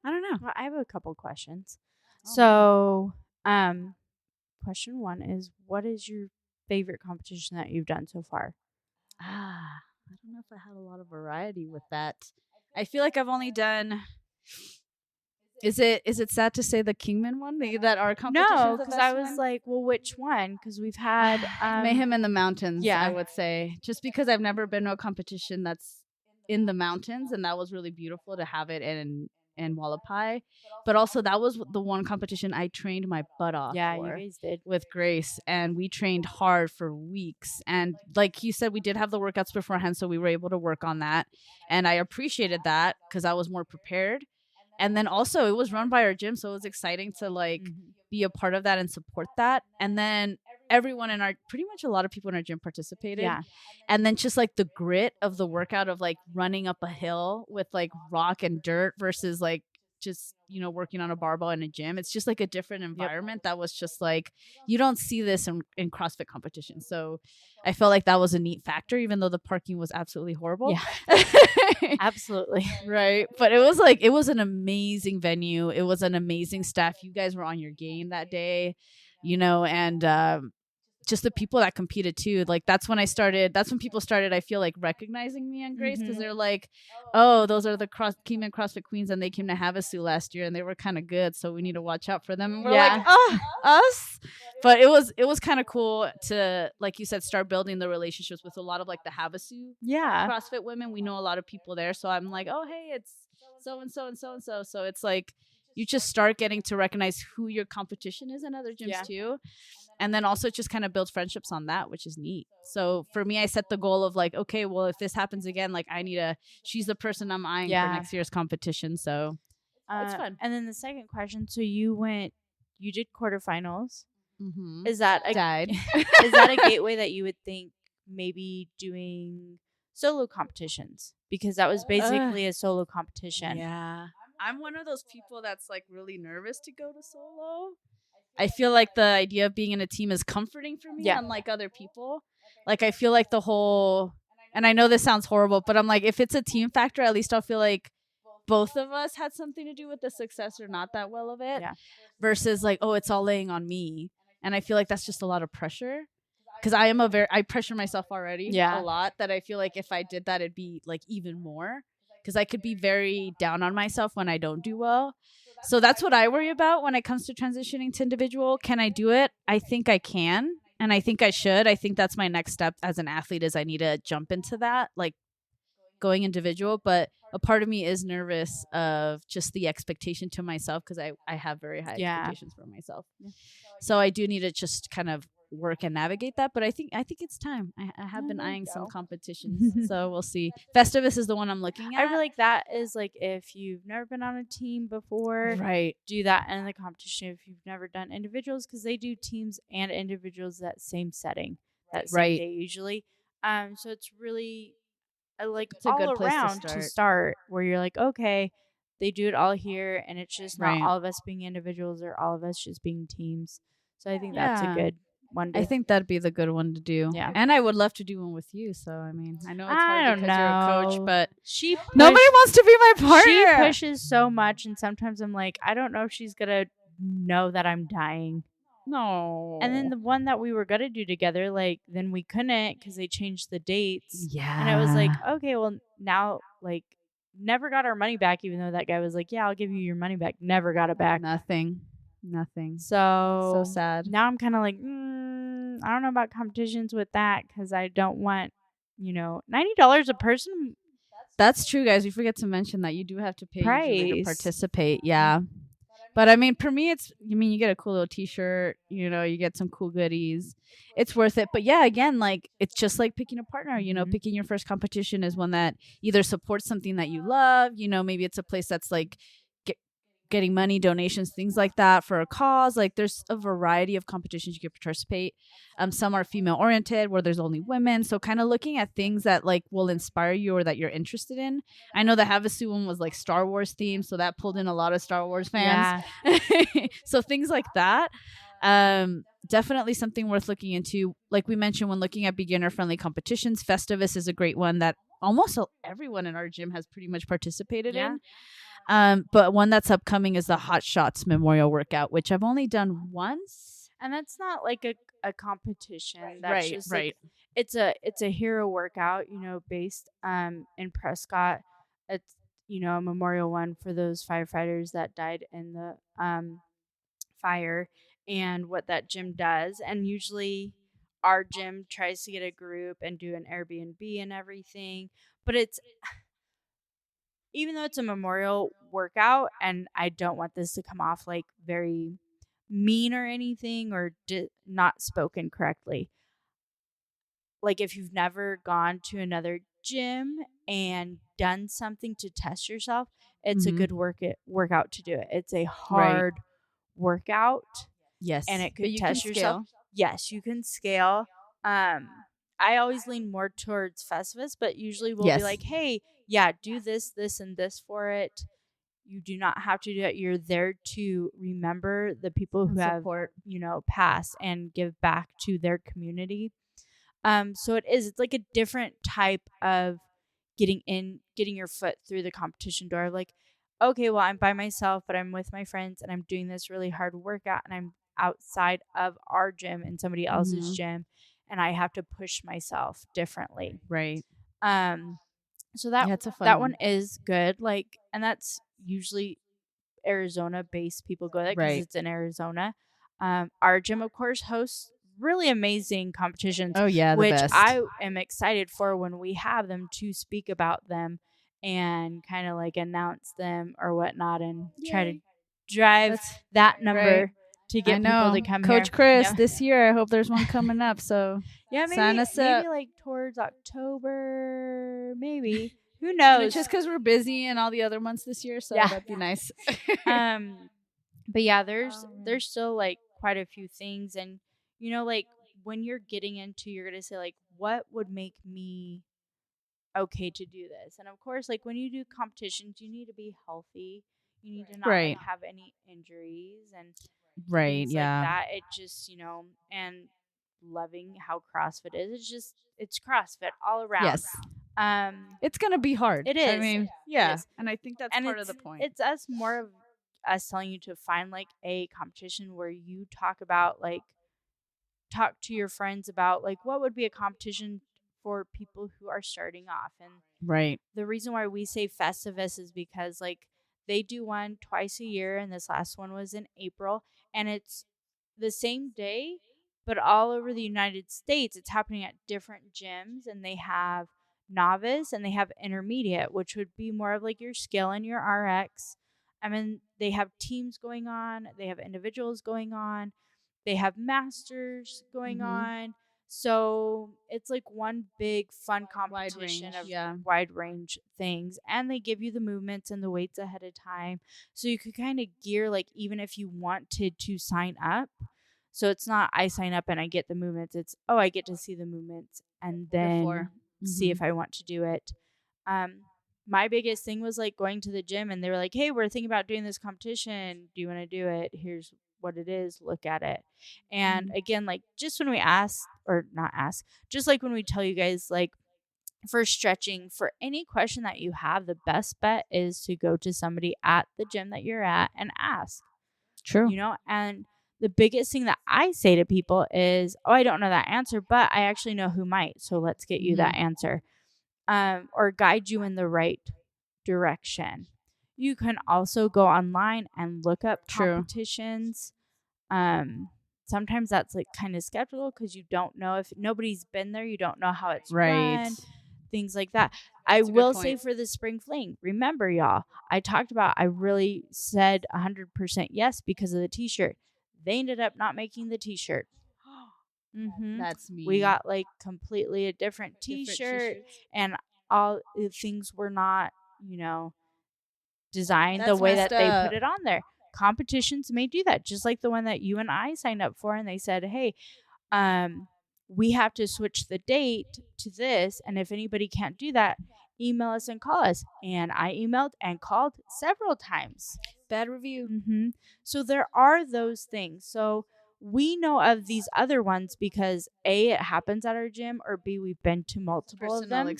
S1: I don't know.
S2: Well, I have a couple questions. So, question one is, what is your favorite competition that you've done so far?
S1: I don't know if I have a lot of variety with that. I feel like I've only done. Is it sad to say the Kingman one that our competition?
S2: No, because I was like, well, which one? Because we've had
S1: Mayhem in the Mountains.
S2: Yeah,
S1: I would say just because I've never been to a competition that's in the mountains, and that was really beautiful to have it in Wallapai. But also that was the one competition I trained my butt off.
S2: Yeah,
S1: for,
S2: you guys did
S1: with Grace, and we trained hard for weeks. And like you said, we did have the workouts beforehand, so we were able to work on that, and I appreciated that because I was more prepared. And then also it was run by our gym, so it was exciting to like be a part of that and support that. And then everyone in our, pretty much a lot of people in our gym participated.
S2: Yeah.
S1: And then just like the grit of the workout of like running up a hill with like rock and dirt versus like just, you know, working on a barbell in a gym. It's just like a different environment that was just like, you don't see this in CrossFit competitions. So I felt like that was a neat factor, even though the parking was absolutely horrible.
S2: Yeah. Absolutely.
S1: Right. But it was like, it was an amazing venue. It was an amazing staff. You guys were on your game that day, you know, and just the people that competed too. Like that's when people started, I feel like, recognizing me and Grace, because they're like, oh, those are the Kingman CrossFit Queens, and they came to Havasu last year and they were kind of good, so we need to watch out for them. And we're like, oh, us. But it was kind of cool to, like you said, start building the relationships with a lot of like the Havasu CrossFit women. We know a lot of people there, so I'm like, oh, hey, it's so and so and so and so. So it's like you just start getting to recognize who your competition is in other gyms too. And then also just kind of build friendships on that, which is neat. So for me, I set the goal of like, okay, well, if this happens again, like she's the person I'm eyeing for next year's competition. So it's fun.
S2: And then the second question, so you did quarterfinals.
S1: Mm-hmm.
S2: Is that
S1: is
S2: that a gateway that you would think maybe doing solo competitions? Because that was basically a solo competition.
S1: Yeah. I'm one of those people that's like really nervous to go to solo. I feel like the idea of being in a team is comforting for me, unlike other people. Like I feel like and I know this sounds horrible, but I'm like, if it's a team factor, at least I'll feel like both of us had something to do with the success or not that well of it. Yeah. Versus like, oh, it's all laying on me. And I feel like that's just a lot of pressure. Because I pressure myself already a lot, that I feel like if I did that, it'd be like even more. Because I could be very down on myself when I don't do well. So that's what I worry about when it comes to transitioning to individual. Can I do it? I think I can. And I think I should. I think that's my next step as an athlete, is I need to jump into that, like going individual. But a part of me is nervous of just the expectation to myself, because I have very high expectations for myself. Yeah. So I do need to just kind of work and navigate that. But I think it's time. I have been eyeing some competitions. So we'll see. Festivus is the one I'm looking at.
S2: I feel like that is like, if you've never been on a team before,
S1: right,
S2: do that in the competition. If you've never done individuals, because they do teams and individuals that same setting, that same day usually. So it's really it's all a good place around to start, where you're like, okay, they do it all here, and it's just not all of us being individuals or all of us just being teams. So I think that's a good one. I
S1: think that'd be the good one to do. Yeah. And I would love to do one with you. So, I mean, I know it's hard because you're a coach, but nobody wants to be my partner.
S2: She pushes so much, and sometimes I'm like, I don't know if she's going to know that I'm dying.
S1: No.
S2: And then the one that we were going to do together, like, then we couldn't because they changed the dates.
S1: Yeah.
S2: And I was like, okay, well, now, like, never got our money back, even though that guy was like, yeah, I'll give you your money back. Never got it back.
S1: Nothing.
S2: So
S1: sad.
S2: Now I'm kind of like, I don't know about competitions with that, because I don't want, $90 a person.
S1: That's true, guys. We forget to mention that you do have to pay to participate. Yeah. But I mean, for me, you get a cool little t-shirt, you get some cool goodies. It's worth it. But yeah, again, like it's just like picking a partner, picking your first competition is one that either supports something that you love, maybe it's a place that's like getting money, donations, things like that for a cause. Like there's a variety of competitions you can participate. Some are female oriented where there's only women. So kind of looking at things that like will inspire you or that you're interested in. I know the Havasu one was like Star Wars themed, so that pulled in a lot of Star Wars fans. Yeah. So things like that. Definitely something worth looking into. Like we mentioned, when looking at beginner friendly competitions, Festivus is a great one that almost everyone in our gym has pretty much participated in. But one that's upcoming is the Hot Shots Memorial Workout, which I've only done once.
S2: And that's not like a competition. That's
S1: right,
S2: just
S1: right.
S2: Like, it's a hero workout, based in Prescott. It's a memorial one for those firefighters that died in the fire, and what that gym does. And usually our gym tries to get a group and do an Airbnb and everything, but it's even though it's a memorial workout, and I don't want this to come off like very mean or anything or not spoken correctly. Like if you've never gone to another gym and done something to test yourself, it's a good workout to do it. It's a hard workout.
S1: Yes.
S2: And it could test yourself. Scale. Yes, you can scale. I always lean more towards Festivus, but usually we'll be like, hey, yeah, do this, this, and this for it. You do not have to do it. You're there to remember the people who have, passed and give back to their community. So it's like a different type of getting your foot through the competition door. Like, okay, well, I'm by myself, but I'm with my friends and I'm doing this really hard workout and I'm outside of our gym and somebody else's gym, and I have to push myself differently.
S1: Right.
S2: So that one is good. Like, and that's usually Arizona based people go there because it's in Arizona. Our gym, of course, hosts really amazing competitions.
S1: Oh yeah,
S2: which
S1: best.
S2: I am excited for when we have them to speak about them and kind of like announce them or whatnot, and try to drive that number to get people to come
S1: Coach
S2: here.
S1: Chris, this year I hope there's one coming up. So
S2: yeah,
S1: sign us up.
S2: Maybe like towards October, maybe. Who knows?
S1: Just because we're busy and all the other months this year, so that'd be nice.
S2: But yeah, there's still like quite a few things, and like when you're getting into, you're gonna say like, what would make me okay to do this? And of course, like when you do competitions, you need to be healthy. You need to not like, have any injuries and things like that. It just and loving how CrossFit is. It's CrossFit all around.
S1: Yes. It's gonna be hard.
S2: It is.
S1: I mean, yeah, and I think that's part of the point.
S2: It's more of us telling you to find like a competition where you talk to your friends about like what would be a competition for people who are starting off. And the reason why we say Festivus is because like they do one twice a year, and this last one was in April, and it's the same day, but all over the United States. It's happening at different gyms, and they have novice and they have intermediate, which would be more of like your skill and your RX. I mean, they have teams going on, they have individuals going on, they have masters going on. So it's like one big fun competition of wide range things. And they give you the movements and the weights ahead of time. So you could kind of gear, like, even if you wanted to sign up. So it's not I sign up and I get the movements. It's, I get to see the movements and then see if I want to do it. My biggest thing was like going to the gym, and they were like, hey, we're thinking about doing this competition. Do you want to do it? Here's what it is. Look at it. And again, like just when we just like when we tell you guys, like for stretching, for any question that you have, the best bet is to go to somebody at the gym that you're at and ask.
S1: True.
S2: And the biggest thing that I say to people is, I don't know that answer, but I actually know who might. So let's get you that answer. Or guide you in the right direction. You can also go online and look up competitions. Sometimes that's like kind of skeptical because you don't know, if nobody's been there, you don't know how it's run. things like that. I
S1: good
S2: will
S1: point.
S2: say for the spring fling, remember, y'all, I talked about, I really said 100% yes because of the t-shirt. They ended up not making the t-shirt.
S1: That's me.
S2: We got like completely a different t-shirt, and all the things were not, designed the way that they put it on there. Competitions may do that, just like the one that you and I signed up for, and they said, hey, we have to switch the date to this, and if anybody can't do that, email us and call us. And I emailed and called several times.
S1: Bad review.
S2: So there are those things. So we know of these other ones because A, it happens at our gym, or B, we've been to multiple of them. And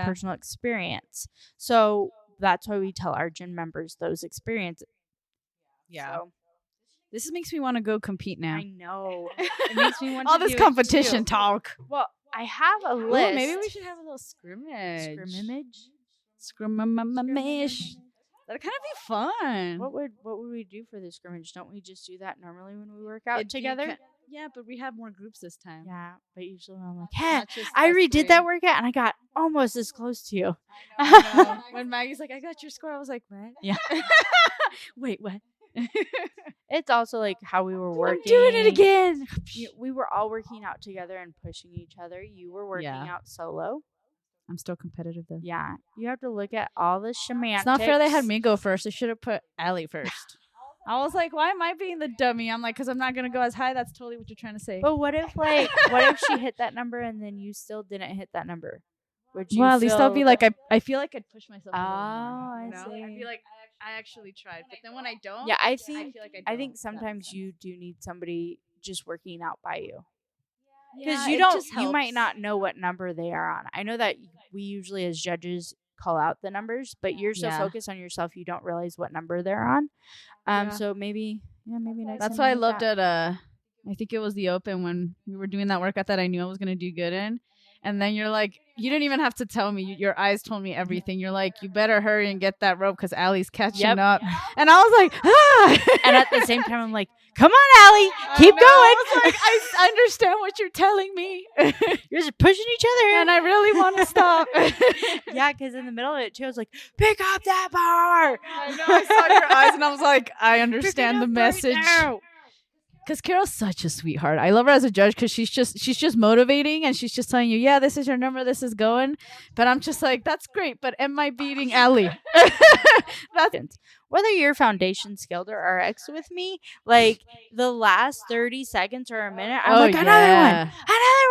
S2: personal experience. So that's why we tell our gym members those experiences.
S1: Yeah. So, this makes me want to go compete now.
S2: I know. It makes me want
S1: all
S2: to
S1: this competition talk.
S2: Well, I have a list.
S1: Ooh, maybe we should have a little scrimmage. Scrimmage. That'd kind of be fun.
S2: What would we do for the scrimmage? Don't we just do that normally when we work out together?
S1: Yeah, but we have more groups this time.
S2: Yeah, but usually I'm like, hey, I redid that workout and I got almost as close to you.
S1: When Maggie's like, I got your score, I was like, what?
S2: Yeah.
S1: Wait, what?
S2: It's also like how we were working.
S1: I'm doing it again.
S2: We were all working out together and pushing each other. You were working out solo.
S1: I'm still competitive though.
S2: Yeah. You have to look at all the semantics.
S1: It's not fair they had me go first. They should have put Allie first. I was like, why am I being the dummy? I'm like, because I'm not going to go as high. That's totally what you're trying to say.
S2: But what if she hit that number and then you still didn't hit that number?
S1: Well, at least I'll be like, I feel like I'd push myself.
S2: I see.
S1: I'd be like, I actually tried. But then when I don't,
S2: yeah, I
S1: feel like
S2: I think sometimes you do need somebody just working out by you.
S1: Because
S2: you might not know what number they are on. I know that we usually as judges call out the numbers, but you're so focused on yourself you don't realize what number they're on. So maybe next
S1: that's
S2: time
S1: why I loved it. I think it was the Open when we were doing that workout that I knew I was gonna do good in. And then you're like, you didn't even have to tell me. Your eyes told me everything. You're like, you better hurry and get that rope because Allie's catching up. And I was like, ah.
S2: And at the same time, I'm like, come on, Allie, keep going.
S1: I was like, I understand what you're telling me.
S2: You're just pushing each other.
S1: And I really want to stop.
S2: Yeah, because in the middle of it, too, I was like, pick up that bar.
S1: I know. I saw your eyes and I was like, I understand the message.
S2: Right,
S1: because Carol's such a sweetheart. I love her as a judge because she's just motivating and she's just telling you, yeah, this is your number, this is going. But I'm just like, that's great. But am I beating Allie?
S2: That's whether you're foundation scaled or RX with me, like the last 30 seconds or a minute, I'm like, another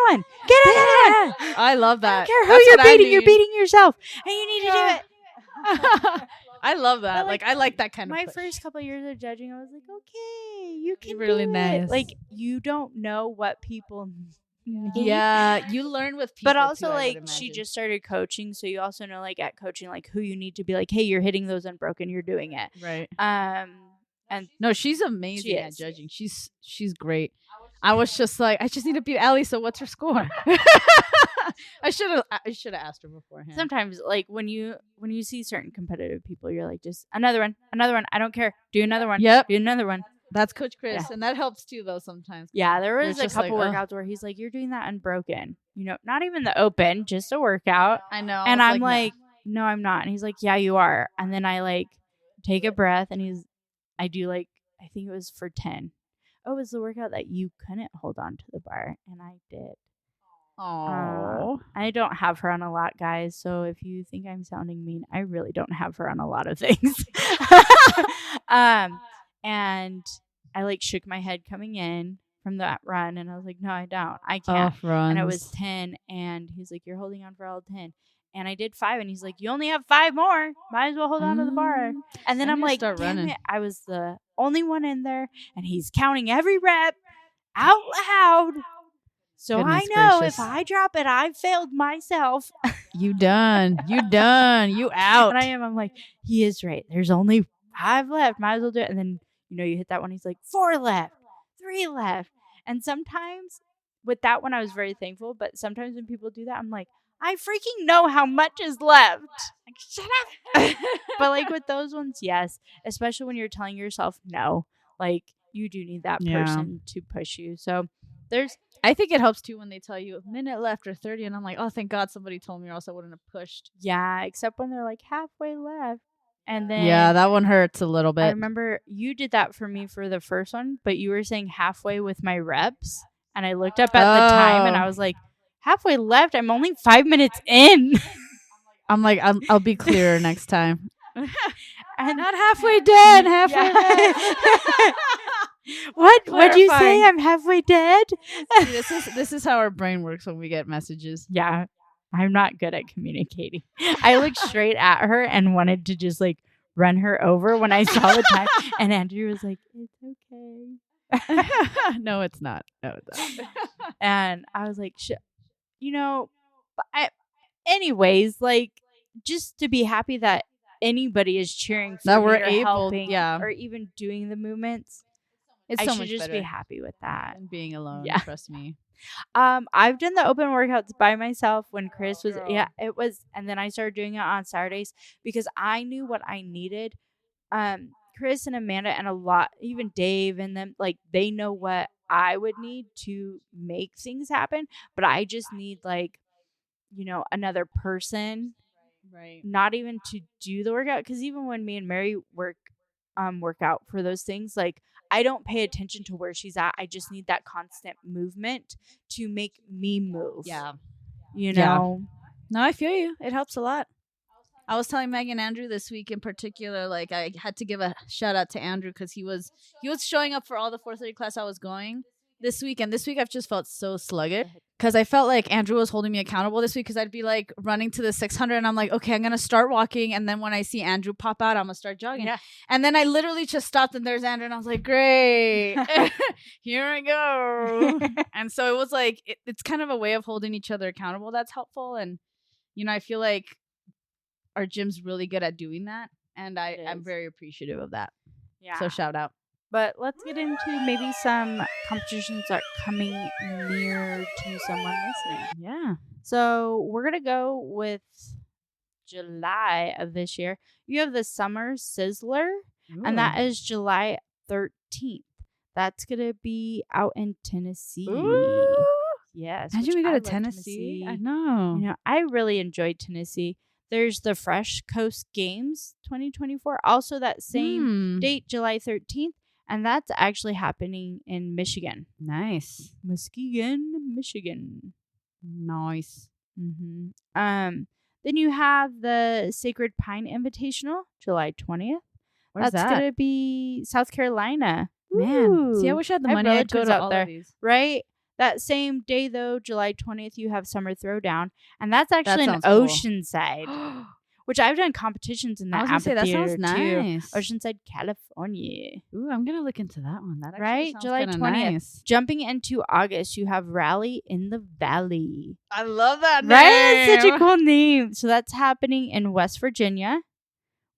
S2: one, get another one.
S1: I love that.
S2: I don't care who you're beating, you're beating yourself, and you need to do it.
S1: I love that. Like I like that kind of
S2: my
S1: push.
S2: first couple of years of judging, I was like, okay, you can
S1: really
S2: do
S1: nice.
S2: it. Like you don't know what people need.
S1: Yeah, you learn with people.
S2: But also
S1: too,
S2: like she just started coaching, so you also know like at coaching like who you need to be like, hey, you're hitting those unbroken, you're doing it.
S1: Right.
S2: And
S1: no, she's amazing at judging. She's great. I was just like, I just need to beat Allie, so what's her score? I should have asked her beforehand.
S2: Sometimes like when you see certain competitive people, you're like, just another one. I don't care. Do another one.
S1: Yep.
S2: Do another one.
S1: That's Coach Chris, and that helps too though sometimes.
S2: Yeah, there was a couple workouts where he's like, you're doing that unbroken. Not even the open, just a workout.
S1: I know.
S2: And I'm like, no, I'm not. And he's like, yeah, you are. And then I like take a breath and I do like, I think it was for 10. Oh, it was the workout that you couldn't hold on to the bar. And I did.
S1: Oh,
S2: I don't have her on a lot, guys. So if you think I'm sounding mean, I really don't have her on a lot of things. And I like shook my head coming in from that run, and I was like, no, I don't. I can't. And it was 10, and he's like, you're holding on for all 10. And I did 5, and he's like, you only have 5 more. Might as well hold on to the bar. And then I'm like, damn it. I was the only one in there, and he's counting every rep out loud. So I know if I drop it, I failed myself.
S1: You done. You out.
S2: And I'm like, he is right. There's only 5 left. Might as well do it. And then, you hit that one. He's like, 4 left, 3 left. And sometimes with that one, I was very thankful. But sometimes when people do that, I'm like, I freaking know how much is left. Like, shut up. But like with those ones, yes. Especially when you're telling yourself no. Like you do need that person to push you. So there's
S1: I think it helps too when they tell you a minute left or 30, and I'm like, oh, thank God somebody told me, or else I wouldn't have pushed.
S2: Yeah, except when they're like halfway left. And then
S1: that one hurts a little bit.
S2: I remember you did that for me for the first one, but you were saying halfway with my reps. And I looked up at the time and I was like, halfway left? I'm only 5 minutes in.
S1: I'm like, I'll be clearer next time.
S2: And
S1: not halfway dead, halfway dead.
S2: What'd you say? I'm halfway dead?
S1: See, this is how our brain works when we get messages.
S2: Yeah. I'm not good at communicating. I looked straight at her and wanted to just like run her over when I saw the time. And Andrew was like, it's okay.
S1: No, it's not. No, it's not.
S2: And I was like, anyways, like just to be happy that anybody is cheering for
S1: that we're
S2: me or
S1: able,
S2: helping, or even doing the movements.
S1: It's
S2: I
S1: so
S2: should
S1: much
S2: just
S1: better
S2: be happy with that.
S1: than being alone.
S2: Yeah.
S1: Trust me.
S2: I've done the open workouts by myself when Chris was.
S1: Girl.
S2: Yeah, it was, and then I started doing it on Saturdays because I knew what I needed. Chris and Amanda and a lot, even Dave and them, like they know what I would need to make things happen, but I just need like, another person,
S1: right?
S2: Not even to do the workout, because even when me and Mary work out for those things, like I don't pay attention to where she's at. I just need that constant movement to make me move.
S1: Yeah.
S2: No,
S1: I feel you. It helps a lot. I was telling Meg and Andrew this week in particular, like I had to give a shout out to Andrew because he was showing up for all the 4:30 class I was going this week, and this week I've just felt so sluggish because I felt like Andrew was holding me accountable this week because I'd be like running to the 600 and I'm like, okay, I'm gonna start walking, and then when I see Andrew pop out, I'm gonna start jogging.
S2: Yeah.
S1: And then I literally just stopped and there's Andrew and I was like, great, here I go. And so it was like it's kind of a way of holding each other accountable that's helpful, and I feel like our gym's really good at doing that, and I'm very appreciative of that.
S2: Yeah.
S1: So shout out.
S2: But let's get into maybe some competitions that are coming near to someone listening.
S1: Yeah.
S2: So we're going to go with July of this year. You have the Summer Sizzler, and that is July 13th. That's going to be out in Tennessee.
S1: Ooh.
S2: Yes.
S1: Imagine we go to Tennessee. I know.
S2: I really enjoyed Tennessee. There's the Fresh Coast Games 2024. Also that same date, July 13th. And that's actually happening in Michigan.
S1: Nice.
S2: Muskegon, Michigan.
S1: Nice.
S2: Mm-hmm. Then you have the Sacred Pine Invitational, July 20th.
S1: Where's
S2: that's going to be South Carolina.
S1: Man.
S2: Ooh.
S1: See, I wish I had the money to go to
S2: out
S1: all
S2: there.
S1: Of these.
S2: Right? That same day, though, July 20th, you have Summer Throwdown. And that's actually in
S1: cool.
S2: Oceanside. Which I've done competitions in that amphitheater
S1: that sounds nice.
S2: Too. Oceanside, California.
S1: Ooh, I'm gonna look into that one. That
S2: right, July 20th.
S1: Nice.
S2: Jumping into August, you have Rally in the Valley.
S1: I love that name.
S2: Right, that's such a cool name. So that's happening in West Virginia.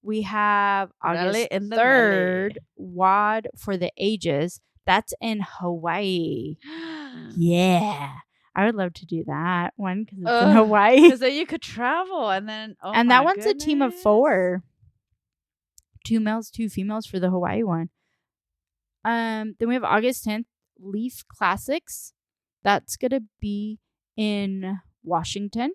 S2: We have August 3rd, WOD for the Ages. That's in Hawaii. Yeah. I would love to do that one because it's in Hawaii.
S1: Because then you could travel and then
S2: and that one's a team of 4. 2 males, 2 females for the Hawaii one. Then we have August 10th, Leaf Classics. That's gonna be in Washington.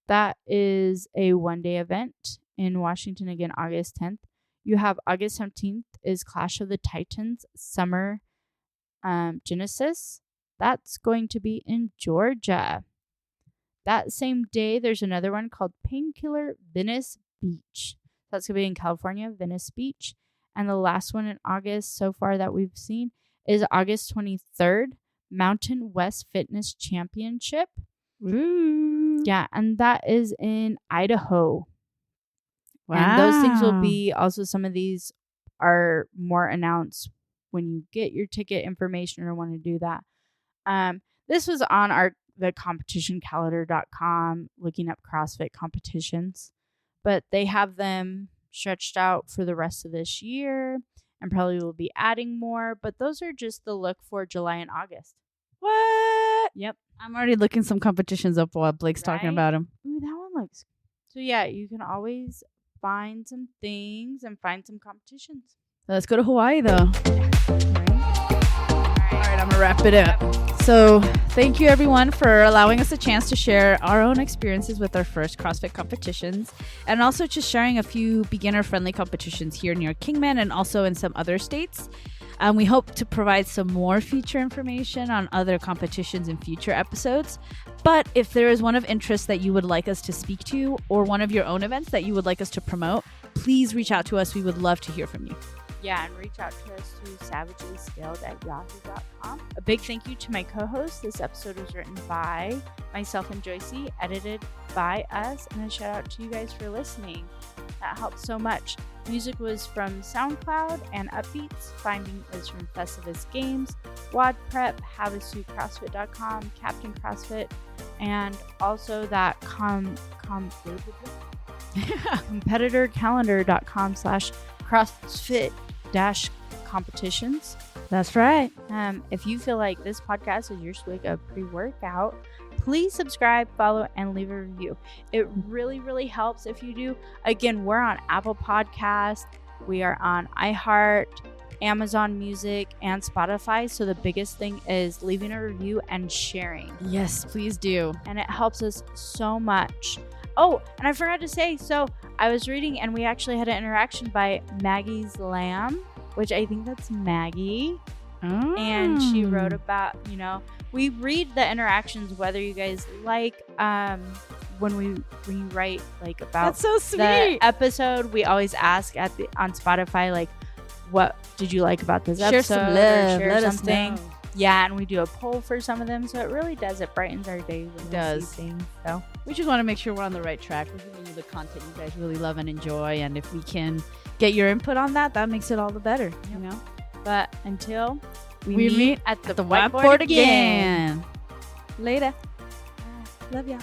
S2: That is a 1-day event in Washington again, August 10th. You have August 17th is Clash of the Titans Summer Genesis. That's going to be in Georgia. That same day, there's another one called Painkiller Venice Beach. That's going to be in California, Venice Beach. And the last one in August so far that we've seen is August 23rd, Mountain West Fitness Championship.
S1: Ooh.
S2: Yeah, and that is in Idaho.
S1: Wow.
S2: And those things will be, also some of these are more announced when you get your ticket information or want to do that. This was on the competitioncalendar.com looking up CrossFit competitions, but they have them stretched out for the rest of this year and probably will be adding more, but those are just the look for July and August.
S1: What?
S2: Yep.
S1: I'm already looking some competitions up while Blake's talking about them.
S2: Ooh, that one looks. So yeah, you can always find some things and find some competitions.
S1: Let's go to Hawaii though.
S2: All right.
S1: right, I'm gonna wrap it up. So thank you everyone for allowing us a chance to share our own experiences with our first CrossFit competitions, and also just sharing a few beginner-friendly competitions here near Kingman and also in some other states. We hope to provide some more future information on other competitions in future episodes. But if there is one of interest that you would like us to speak to, or one of your own events that you would like us to promote, please reach out to us. We would love to hear from you.
S2: Yeah, and reach out to us through savagelyscaled@yahoo.com. A big thank you to my co-host. This episode was written by myself and Joycey, edited by us, and a shout out to you guys for listening. That helps so much. Music was from SoundCloud and Upbeats. Finding is from Festivus Games, Wad Prep, HaveASuitCrossFit.com, Captain CrossFit, and also that competitorcalendar.com/CrossFit-competitions.
S1: That's right.
S2: If you feel like this podcast is your swig of pre-workout, please subscribe, follow, and leave a review. It really, really helps if you do. Again, we're on Apple Podcasts. We are on iHeart, Amazon Music, and Spotify. So the biggest thing is leaving a review and sharing.
S1: Yes, please do.
S2: And it helps us so much. Oh, and I forgot to say, so I was reading and we actually had an interaction by Maggie's Lamb, which I think that's Maggie.
S1: Oh.
S2: And she wrote about, we read the interactions, whether you guys like, when you write like about
S1: that's so sweet.
S2: The episode, we always ask on Spotify, like, what did you like about this episode?
S1: Share some love.
S2: Share
S1: Let
S2: something.
S1: us know.
S2: Yeah, and we do a poll for some of them, so it really does. It brightens our day when we see things. So
S1: we just want to make sure we're on the right track. We're giving you the content you guys really love and enjoy, and if we can get your input on that, that makes it all the better. You know.
S2: But until we
S1: meet
S2: at the
S1: whiteboard again. Later.
S2: Love y'all.